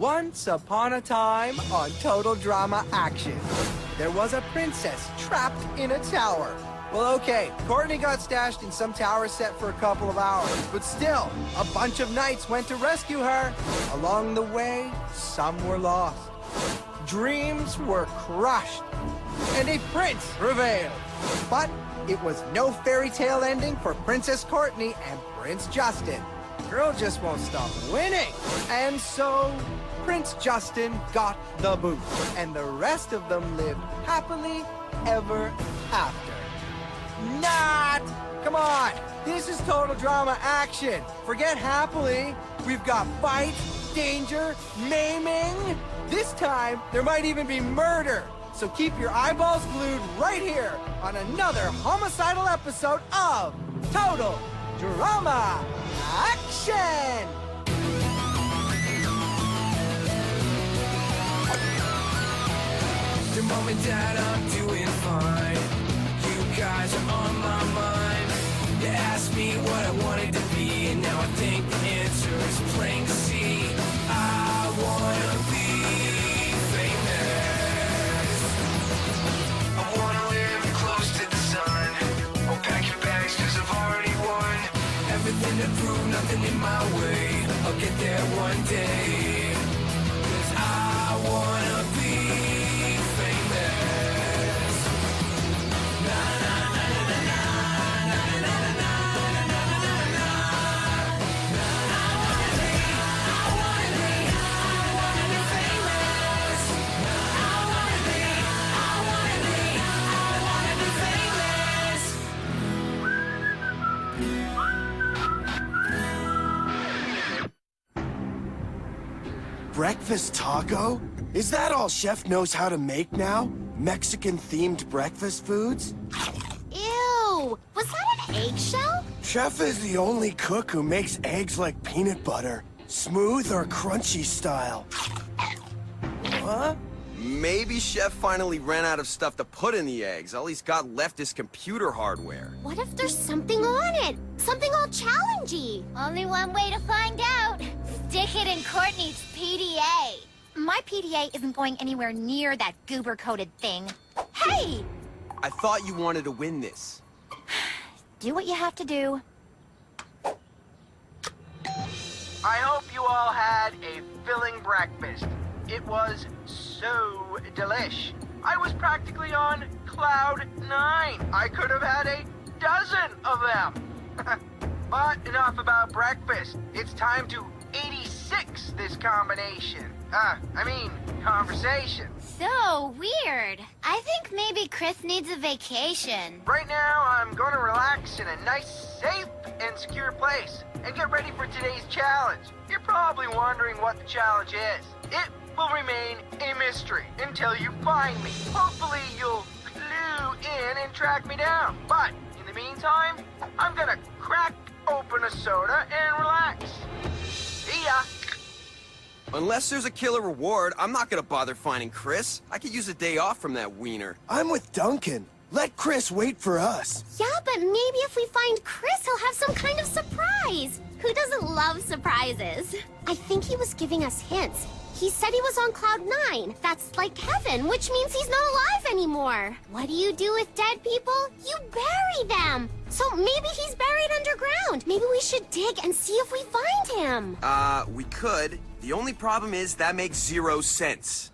Once upon a time on Total Drama Action, there was a princess trapped in a tower. Well, okay, Courtney got stashed in some tower set for a couple of hours, but still, a bunch of knights went to rescue her. Along the way, some were lost. Dreams were crushed, and a prince prevailed. But it was no fairy tale ending for Princess Courtney and Prince Justin. Girl just won't stop winning. And so, Prince Justin got the boot, and the rest of them lived happily ever after. Not! Come on! This is Total Drama Action! Forget happily. We've got fight, danger, maiming. This time, there might even be murder. So keep your eyeballs glued right here on another homicidal episode of Total Drama Action! Your mom and dad, I'm doing fine. You guys are on my mind. You asked me what I wanted to be, and now I think the answer is plain to see. I wanna be famous. I wanna live close to the sun. I'll pack your bags 'cause I've already won. Everything to prove, nothing in my way. I'll get there one day. 'Cause I wanna be famous. Na na na na na na na na na na na na na. I wanna be famous. I wanna be famous. Breakfast taco? Is that all Chef knows how to make now? Mexican-themed breakfast foods? Ew! Was that an eggshell? Chef is the only cook who makes eggs like peanut butter. Smooth or crunchy style. Huh? Maybe Chef finally ran out of stuff to put in the eggs. All he's got left is computer hardware. What if there's something on it? Something all challengey? Only one way to find out. Stick it in Courtney's PDA. My PDA isn't going anywhere near that goober-coated thing. Hey! I thought you wanted to win this. Do what you have to do. I hope you all had a filling breakfast. It was so delish. I was practically on cloud 9. I could have had a dozen of them. But enough about breakfast. It's time to 86 this combination. Conversation. So weird. I think maybe Chris needs a vacation. Right now, I'm going to relax in a nice, safe, and secure place and get ready for today's challenge. You're probably wondering what the challenge is. It will remain a mystery until you find me. Hopefully, you'll clue in and track me down. But in the meantime, I'm going to crack open a soda and relax. See ya. Unless there's a killer reward, I'm not gonna bother finding Chris. I could use a day off from that wiener. I'm with Duncan. Let Chris wait for us. Yeah, but maybe if we find Chris, he'll have some kind of surprise. Who doesn't love surprises? I think he was giving us hints. He said he was on cloud 9. That's like heaven, which means he's not alive anymore. What do you do with dead people? You bury them. So maybe he's buried underground. Maybe we should dig and see if we find him. We could. The only problem is that makes 0 sense.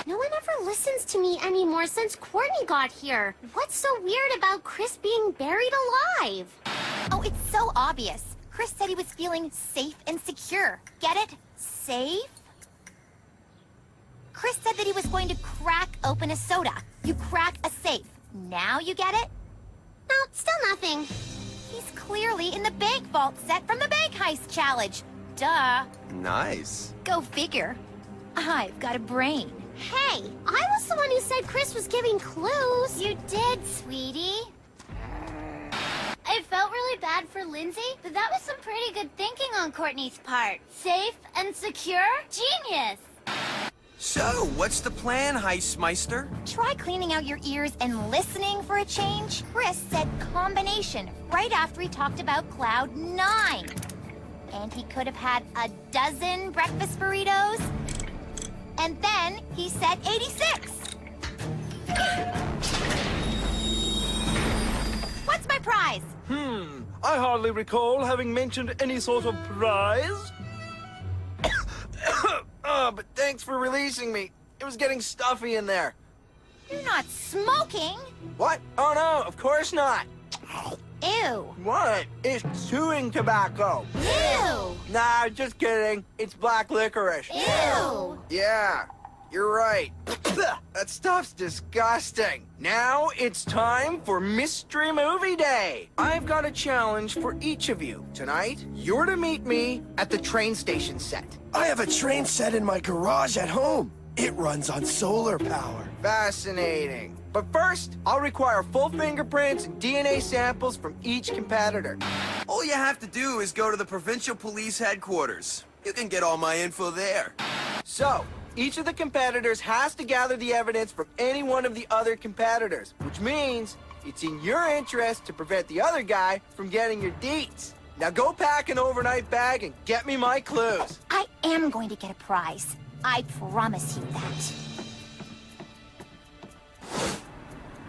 No one ever listens to me anymore since Courtney got here. What's so weird about Chris being buried alive? Oh, it's so obvious. Chris said he was feeling safe and secure. Get it? Safe? Chris said that he was going to crack open a soda. You crack a safe. Now you get it? No, still nothing. He's clearly in the bank vault set from the bank heist challenge. Duh. Nice. Go figure. I've got a brain. Hey, I was the one who said Chris was giving clues. You did, sweetie. I felt really bad for Lindsay, but that was some pretty good thinking on Courtney's part. Safe and secure? Genius! So, what's the plan, Heistmeister? Try cleaning out your ears and listening for a change. Chris said combination right after he talked about Cloud 9. And he could have had a dozen breakfast burritos, And then he said 86. What's my prize? I hardly recall having mentioned any sort of prize. But thanks for releasing me. It was getting stuffy in there. You're not smoking. What? Oh no, of course not. Ew. What? It's chewing tobacco. Ew. Nah, just kidding. It's black licorice. Ew. Yeah, you're right. That stuff's disgusting. Now it's time for Mystery Movie Day. I've got a challenge for each of you. Tonight, you're to meet me at the train station set. I have a train set in my garage at home. It runs on solar power. Fascinating. But first, I'll require full fingerprints and DNA samples from each competitor. All you have to do is go to the provincial police headquarters. You can get all my info there. So, each of the competitors has to gather the evidence from any one of the other competitors, which means it's in your interest to prevent the other guy from getting your deets. Now go pack an overnight bag and get me my clues. I am going to get a prize. I promise you that.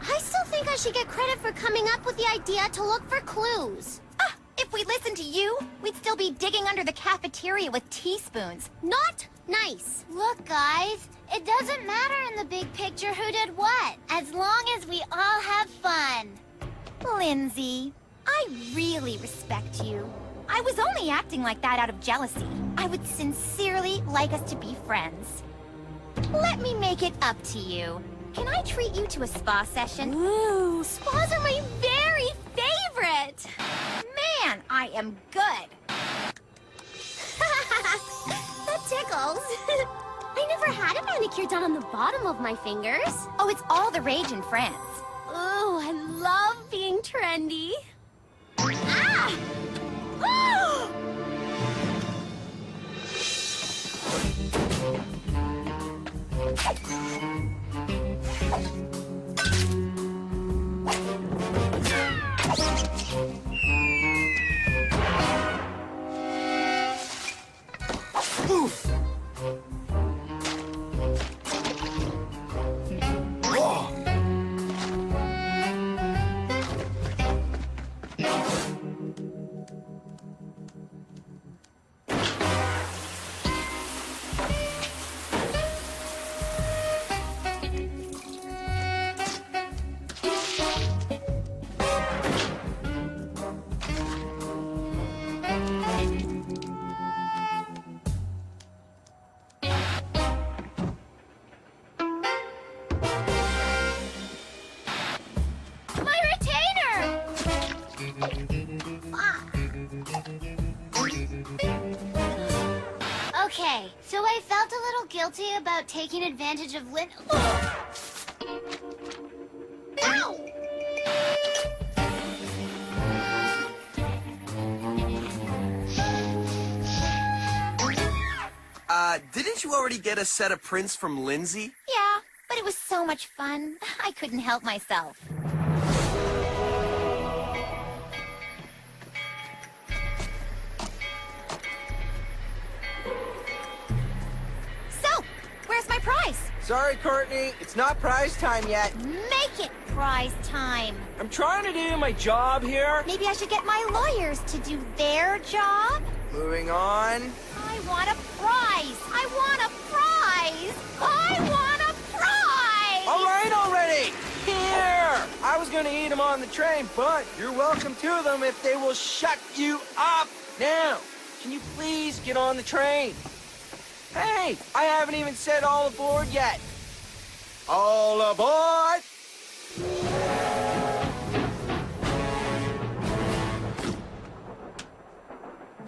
I still think I should get credit for coming up with the idea to look for clues. Ah, if we listened to you, we'd still be digging under the cafeteria with teaspoons. Not nice. Look, guys, it doesn't matter in the big picture who did what, as long as we all have fun. Lindsay, I really respect you. I was only acting like that out of jealousy. I would sincerely like us to be friends. Let me make it up to you. Can I treat you to a spa session? Ooh, spas are my very favorite. Man, I am good. That tickles. I never had a manicure done on the bottom of my fingers. Oh, it's all the rage in France. Ooh, I love being trendy. Ah! Oh! Oof! Oh. My retainer! Okay, so I felt a little guilty about taking advantage of Lynn. Ow! Didn't you already get a set of prints from Lindsay? Yeah, but it was so much fun. I couldn't help myself. So, where's my prize? Sorry, Courtney, it's not prize time yet. Make it prize time. I'm trying to do my job here. Maybe I should get my lawyers to do their job? Moving on. I want a prize! I want a prize! I want a prize! All right already! Here! I was gonna eat them on the train, but you're welcome to them if they will shut you up. Now, can you please get on the train? Hey, I haven't even said all aboard yet. All aboard!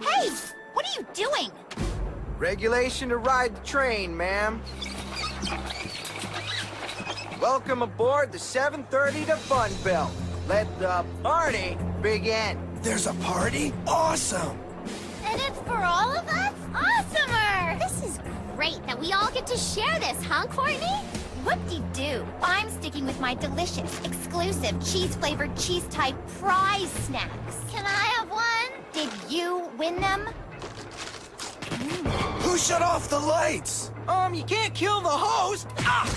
Hey! What are you doing? Regulation to ride the train, ma'am. Welcome aboard the 7:30 to Funville. Let the party begin. There's a party? Awesome! And it's for all of us? Awesomer! This is great that we all get to share this, huh, Courtney? Whoop-de-doo. I'm sticking with my delicious, exclusive, cheese-flavored, cheese-type prize snacks. Can I have one? Did you win them? Who Who shut off the lights? You can't kill the host! Ah!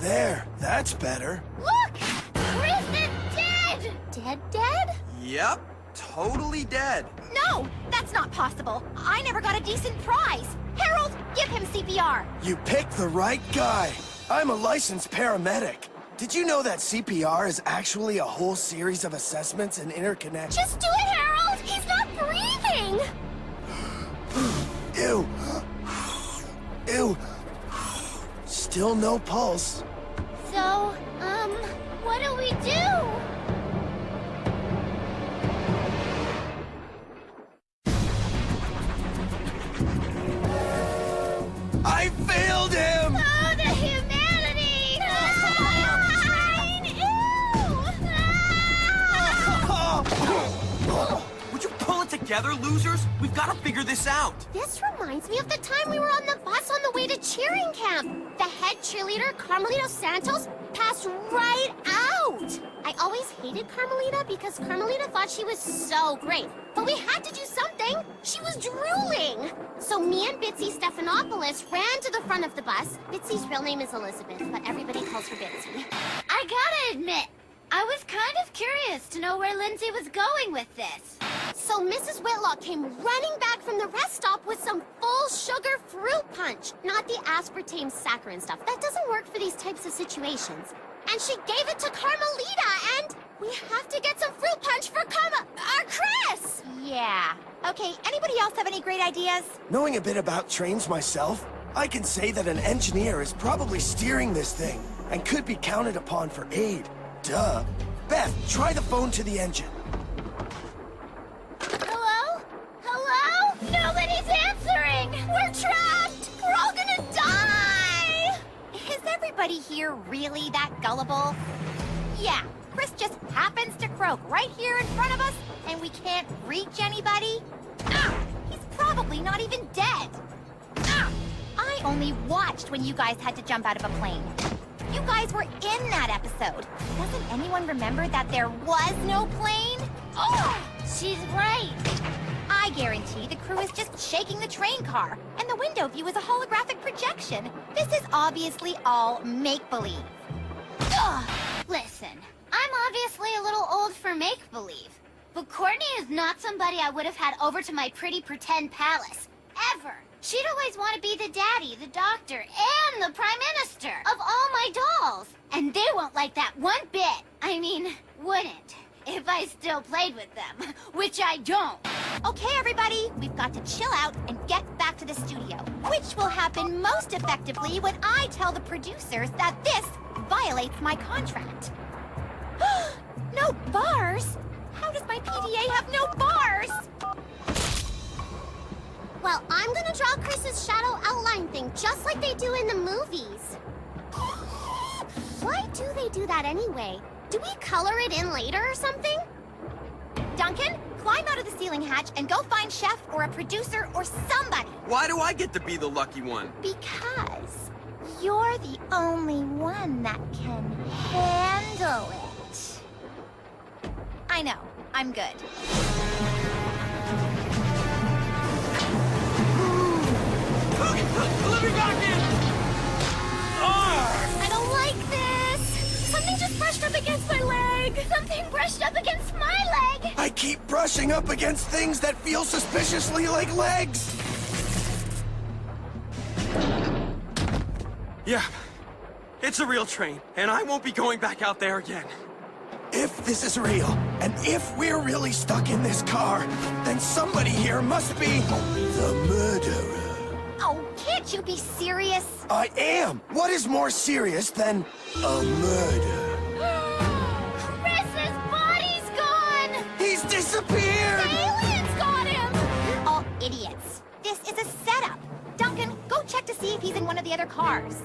There, that's better. Look! Chris is dead! Dead? Yep, totally dead. No, that's not possible. I never got a decent prize. Harold, give him CPR. You picked the right guy. I'm a licensed paramedic. Did you know that CPR is actually a whole series of assessments and interconnect? Just do it, Harold! He's not breathing! Ew. Ew. Still no pulse. So, what do we do? I failed him! Oh, the humanity! Would you pull it together, losers? We've got to figure this out. This reminds me of the time we were on the bus on the way to cheering camp. The head cheerleader, Carmelita Santos, passed right out. I always hated Carmelita because Carmelita thought she was so great. But we had to do something. She was drooling. So me and Bitsy Stephanopoulos ran to the front of the bus. Bitsy's real name is Elizabeth, but everybody calls her Bitsy. I gotta admit, I was kind of curious to know where Lindsay was going with this. So Mrs. Whitlock came running back from the rest stop with some full sugar fruit punch. Not the aspartame saccharin stuff. That doesn't work for these types of situations. And she gave it to Carmelita, and we have to get some fruit punch for Chris! Yeah. Okay, anybody else have any great ideas? Knowing a bit about trains myself, I can say that an engineer is probably steering this thing and could be counted upon for aid. Duh. Beth, try the phone to the engine. Hello? Hello? Nobody's answering! We're trapped! We're all gonna die! Is everybody here really that gullible? Yeah, Chris just happens to croak right here in front of us, and we can't reach anybody? Ah! He's probably not even dead! Ah! I only watched when you guys had to jump out of a plane. You guys were in that episode. Doesn't anyone remember that there was no plane? Oh! She's right. I guarantee the crew is just shaking the train car, and the window view is a holographic projection. This is obviously all make-believe. Ugh. Listen, I'm obviously a little old for make-believe, but Courtney is not somebody I would have had over to my pretty pretend palace. Ever. She'd always want to be the daddy, the doctor, and the prime minister of all my dolls. And they won't like that one bit. I mean, wouldn't. If I still played with them, which I don't. Okay, everybody, we've got to chill out and get back to the studio, which will happen most effectively when I tell the producers that this violates my contract. No bars? How does my PDA have no bars? Well, I'm gonna draw Chris's shadow outline thing just like they do in the movies. Why do they do that anyway? Do we color it in later or something? Duncan, climb out of the ceiling hatch and go find Chef or a producer or somebody. Why do I get to be the lucky one? Because you're the only one that can handle it. I know, I'm good. Let me back in! I don't like this! Something just brushed up against my leg! Something brushed up against my leg! I keep brushing up against things that feel suspiciously like legs! Yeah, it's a real train, and I won't be going back out there again. If this is real, and if we're really stuck in this car, then somebody here must be the murderer. Oh, can't you be serious? I am! What is more serious than a murder? Chris's body's gone! He's disappeared! The aliens got him! You're all idiots. This is a setup. Duncan, go check to see if he's in one of the other cars.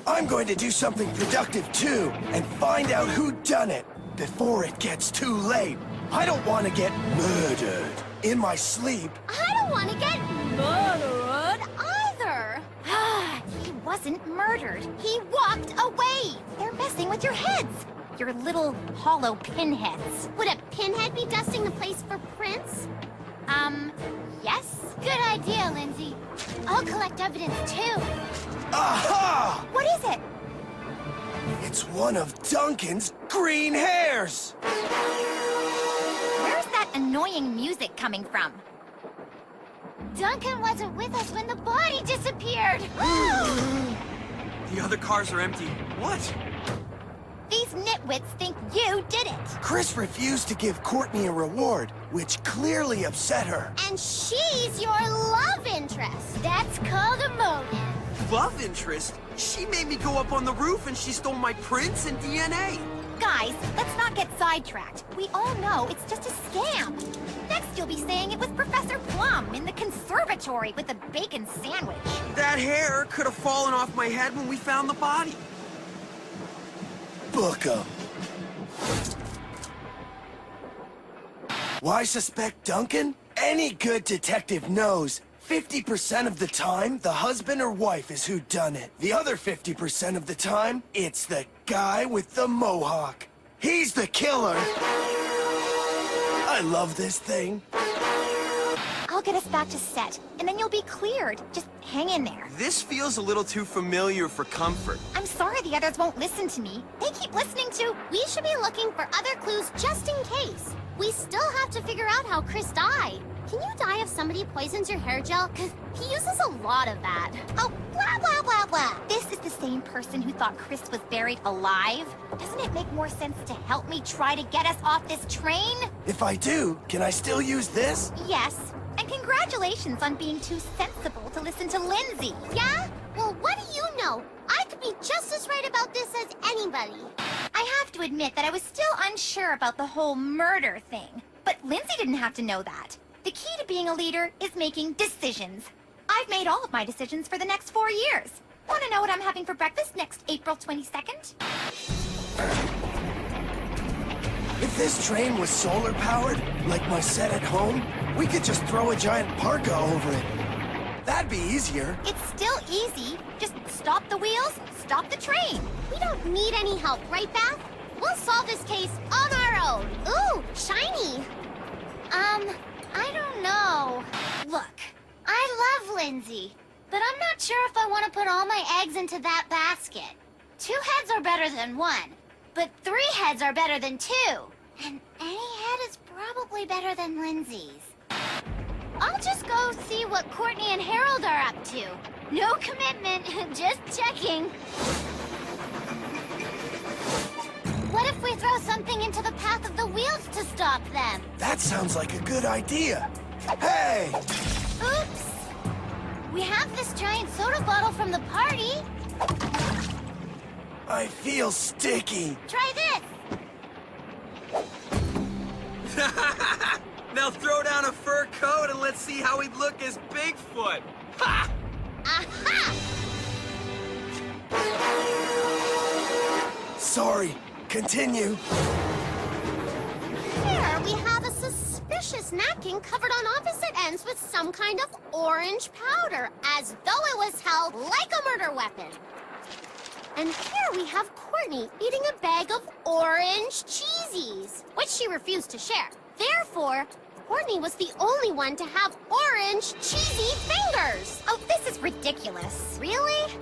I'm going to do something productive too, and find out who done it before it gets too late. I don't want to get murdered in my sleep. I don't want to get murdered either! He wasn't murdered. He walked away. They're messing with your heads. Your little hollow pinheads. Would a pinhead be dusting the place for Prince? yes? Good idea, Lindsay. I'll collect evidence too. Aha! What is it? It's one of Duncan's green hairs! Where's that annoying music coming from? Duncan wasn't with us when the body disappeared. The other cars are empty. What? These nitwits think you did it. Chris refused to give Courtney a reward, which clearly upset her. And she's your love interest. That's called a motive. Love interest? She made me go up on the roof and she stole my prints and DNA. Guys, let's not get sidetracked. We all know it's just a scam. Next you'll be saying it was Professor Plum in the conservatory with the bacon sandwich. That hair could have fallen off my head when we found the body. Book 'em. Why suspect Duncan? Any good detective knows 50% of the time, the husband or wife is who done it. The other 50% of the time, it's the guy with the mohawk. He's the killer. I love this thing. I'll get us back to set, and then you'll be cleared. Just hang in there. This feels a little too familiar for comfort. I'm sorry the others won't listen to me. They keep listening to... We should be looking for other clues just in case. We still have to figure out how Chris died. Can you die if somebody poisons your hair gel? Because he uses a lot of that. Oh, blah, blah, blah, blah. This is the same person who thought Chris was buried alive. Doesn't it make more sense to help me try to get us off this train? If I do, can I still use this? Yes. And congratulations on being too sensible to listen to Lindsay. Yeah? Well, what do you know? I could be just as right about this as anybody. I have to admit that I was still unsure about the whole murder thing. But Lindsay didn't have to know that. The key to being a leader is making decisions. I've made all of my decisions for the next 4 years. Want to know what I'm having for breakfast next April 22nd? If this train was solar powered, like my set at home, we could just throw a giant parka over it. That'd be easier. It's still easy. Just stop the wheels, stop the train. We don't need any help, right, Beth? We'll solve this case on our own. Ooh, shiny. I don't know. Look, I love Lindsay, but I'm not sure if I want to put all my eggs into that basket. 2 heads are better than 1, but 3 heads are better than 2. And any head is probably better than Lindsay's. I'll just go see what Courtney and Harold are up to. No commitment, just checking. What if we throw something into the path of the wheels to stop them? That sounds like a good idea. Hey! Oops! We have this giant soda bottle from the party. I feel sticky. Try this. Now throw down a fur coat and let's see how he'd look as Bigfoot. Ha! Aha! Sorry. Continue. Here we have a suspicious napkin covered on opposite ends with some kind of orange powder, as though it was held like a murder weapon. And here we have Courtney eating a bag of orange cheesies, which she refused to share. Therefore, Courtney was the only one to have orange cheesy fingers. Oh, this is ridiculous. Really?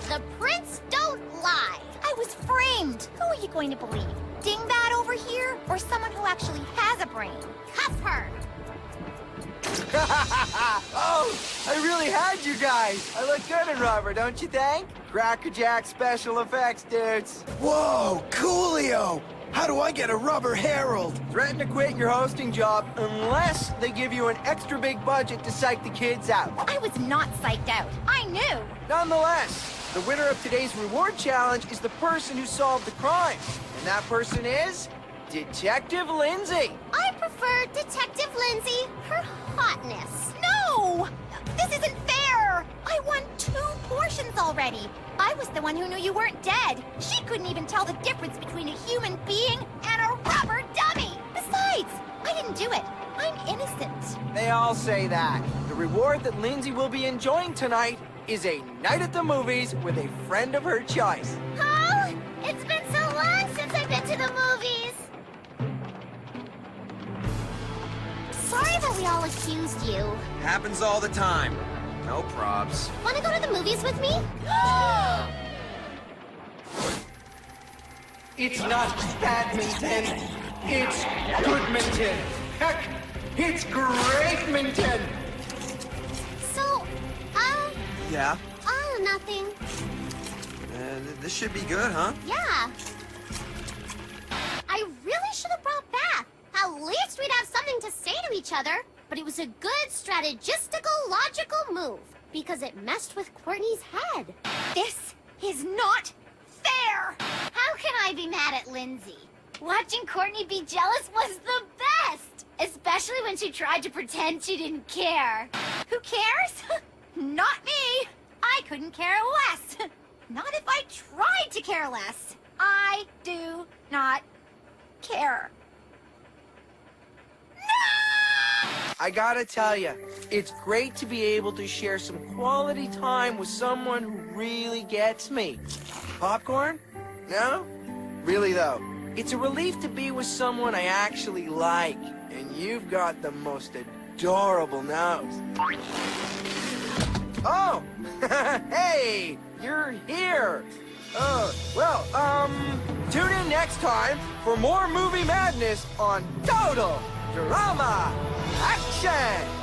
The prints don't lie. I was framed. Who are you going to believe? Dingbat over here, or someone who actually has a brain? Cuff her. Oh, I really had you guys. I look good in rubber, don't you think? Crackerjack special effects, dudes. Whoa, coolio! How do I get a rubber Harold? Threaten to quit your hosting job unless they give you an extra big budget to psych the kids out. I was not psyched out. I knew. Nonetheless, the winner of today's reward challenge is the person who solved the crime. And that person is Detective Lindsay. I prefer Detective Lindsay, her hotness. No! This isn't fair! I won 2 portions already. I was the one who knew you weren't dead. She couldn't even tell the difference between a human being and a rubber dummy. Besides, I didn't do it. I'm innocent. They all say that. The reward that Lindsay will be enjoying tonight is a night at the movies with a friend of her choice. Oh, it's been so long since I've been to the movies. Sorry the we all accused you. Happens all the time. No probs. Wanna go to the movies with me? It's not badminton, it's goodminton. Heck, it's greatminton. So, Yeah? nothing. This should be good, huh? Yeah. I really should have brought Bath. At least we'd have something to say to each other. But it was a good strategistical, logical move. Because it messed with Courtney's head. This is not fair! How can I be mad at Lindsay? Watching Courtney be jealous was the best! Especially when she tried to pretend she didn't care. Who cares? Not me! I couldn't care less. Not if I tried to care less. I do not care. I gotta tell you, it's great to be able to share some quality time with someone who really gets me. Popcorn? No? Really though, it's a relief to be with someone I actually like. And you've got the most adorable nose. Oh! Hey! You're here! Tune in next time for more movie madness on Total Drama Action!